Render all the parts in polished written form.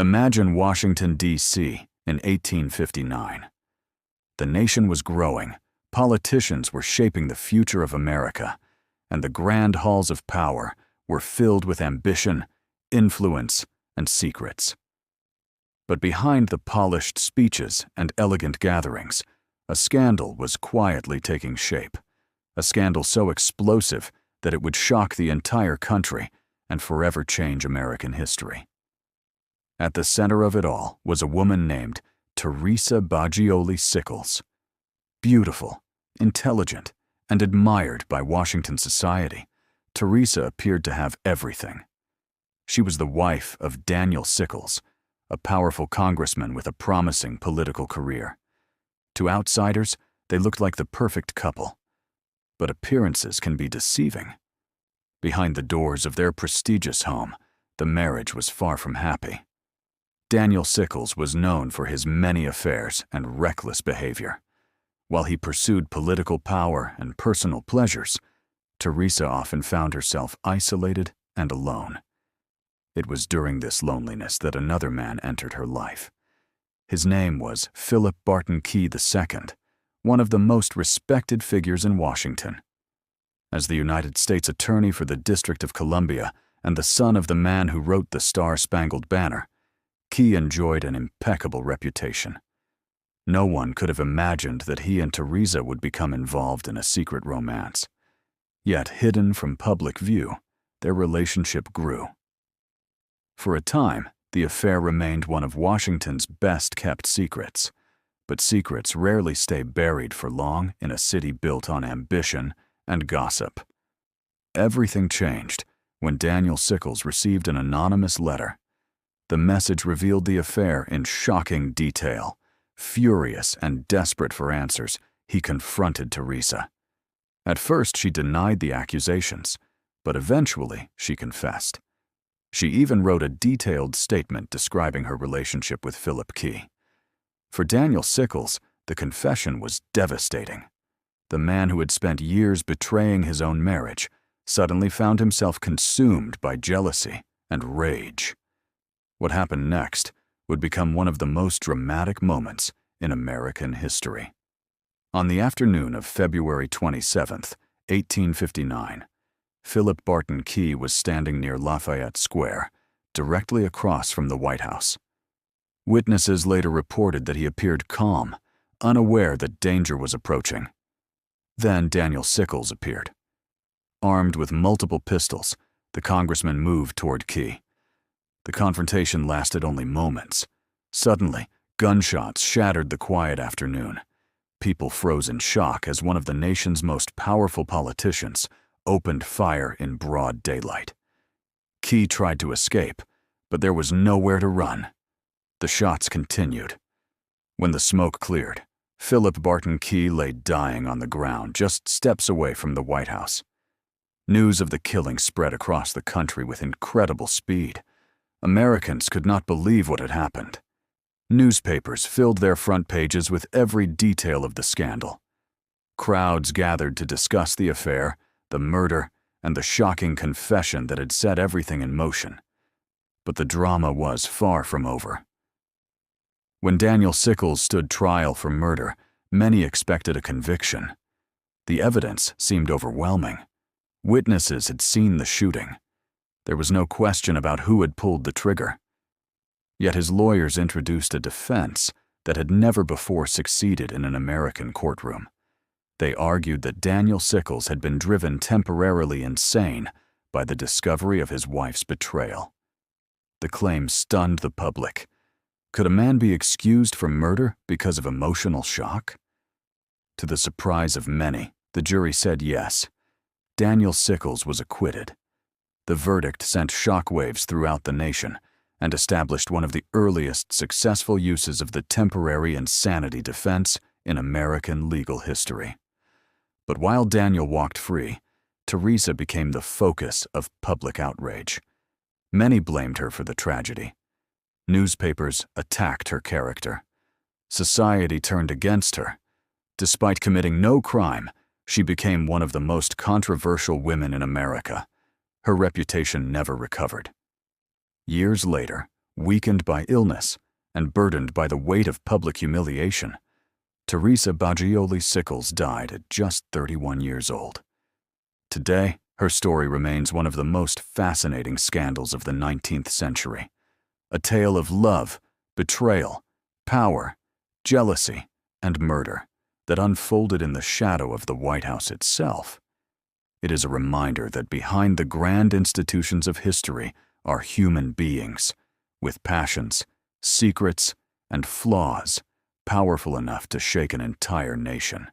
Imagine Washington, D.C. in 1859. The nation was growing, politicians were shaping the future of America, and the grand halls of power were filled with ambition, influence, and secrets. But behind the polished speeches and elegant gatherings, a scandal was quietly taking shape, a scandal so explosive that it would shock the entire country and forever change American history. At the center of it all was a woman named Teresa Bagioli Sickles. Beautiful, intelligent, and admired by Washington society, Teresa appeared to have everything. She was the wife of Daniel Sickles, a powerful congressman with a promising political career. To outsiders, they looked like the perfect couple. But appearances can be deceiving. Behind the doors of their prestigious home, the marriage was far from happy. Daniel Sickles was known for his many affairs and reckless behavior. While he pursued political power and personal pleasures, Teresa often found herself isolated and alone. It was during this loneliness that another man entered her life. His name was Philip Barton Key II, one of the most respected figures in Washington. As the United States Attorney for the District of Columbia and the son of the man who wrote the Star-Spangled Banner, Key enjoyed an impeccable reputation. No one could have imagined that he and Teresa would become involved in a secret romance. Yet, hidden from public view, their relationship grew. For a time, the affair remained one of Washington's best-kept secrets. But secrets rarely stay buried for long in a city built on ambition and gossip. Everything changed when Daniel Sickles received an anonymous letter. The message revealed the affair in shocking detail. Furious and desperate for answers, he confronted Teresa. At first, she denied the accusations, but eventually she confessed. She even wrote a detailed statement describing her relationship with Philip Key. For Daniel Sickles, the confession was devastating. The man who had spent years betraying his own marriage suddenly found himself consumed by jealousy and rage. What happened next would become one of the most dramatic moments in American history. On the afternoon of February 27, 1859, Philip Barton Key was standing near Lafayette Square, directly across from the White House. Witnesses later reported that he appeared calm, unaware that danger was approaching. Then Daniel Sickles appeared. Armed with multiple pistols, the congressman moved toward Key. The confrontation lasted only moments. Suddenly, gunshots shattered the quiet afternoon. People froze in shock as one of the nation's most powerful politicians opened fire in broad daylight. Key tried to escape, but there was nowhere to run. The shots continued. When the smoke cleared, Philip Barton Key lay dying on the ground just steps away from the White House. News of the killing spread across the country with incredible speed. Americans could not believe what had happened. Newspapers filled their front pages with every detail of the scandal. Crowds gathered to discuss the affair, the murder, and the shocking confession that had set everything in motion. But the drama was far from over. When Daniel Sickles stood trial for murder, many expected a conviction. The evidence seemed overwhelming. Witnesses had seen the shooting. There was no question about who had pulled the trigger. Yet his lawyers introduced a defense that had never before succeeded in an American courtroom. They argued that Daniel Sickles had been driven temporarily insane by the discovery of his wife's betrayal. The claim stunned the public. Could a man be excused for murder because of emotional shock? To the surprise of many, the jury said yes. Daniel Sickles was acquitted. The verdict sent shockwaves throughout the nation and established one of the earliest successful uses of the temporary insanity defense in American legal history. But while Daniel walked free, Teresa became the focus of public outrage. Many blamed her for the tragedy. Newspapers attacked her character. Society turned against her. Despite committing no crime, she became one of the most controversial women in America. Her reputation never recovered. Years later, Weakened by illness and burdened by the weight of public humiliation, Teresa Bagioli Sickles died at just 31 years old. Today, her story remains one of the most fascinating scandals of the 19th century. A tale of love, betrayal, power, jealousy, and murder that unfolded in the shadow of the White House itself. It is a reminder that behind the grand institutions of history are human beings, with passions, secrets, and flaws powerful enough to shake an entire nation.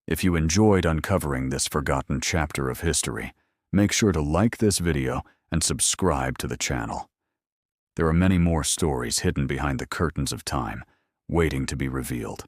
If you enjoyed uncovering this forgotten chapter of history, make sure to like this video and subscribe to the channel. There are many more stories hidden behind the curtains of time, waiting to be revealed.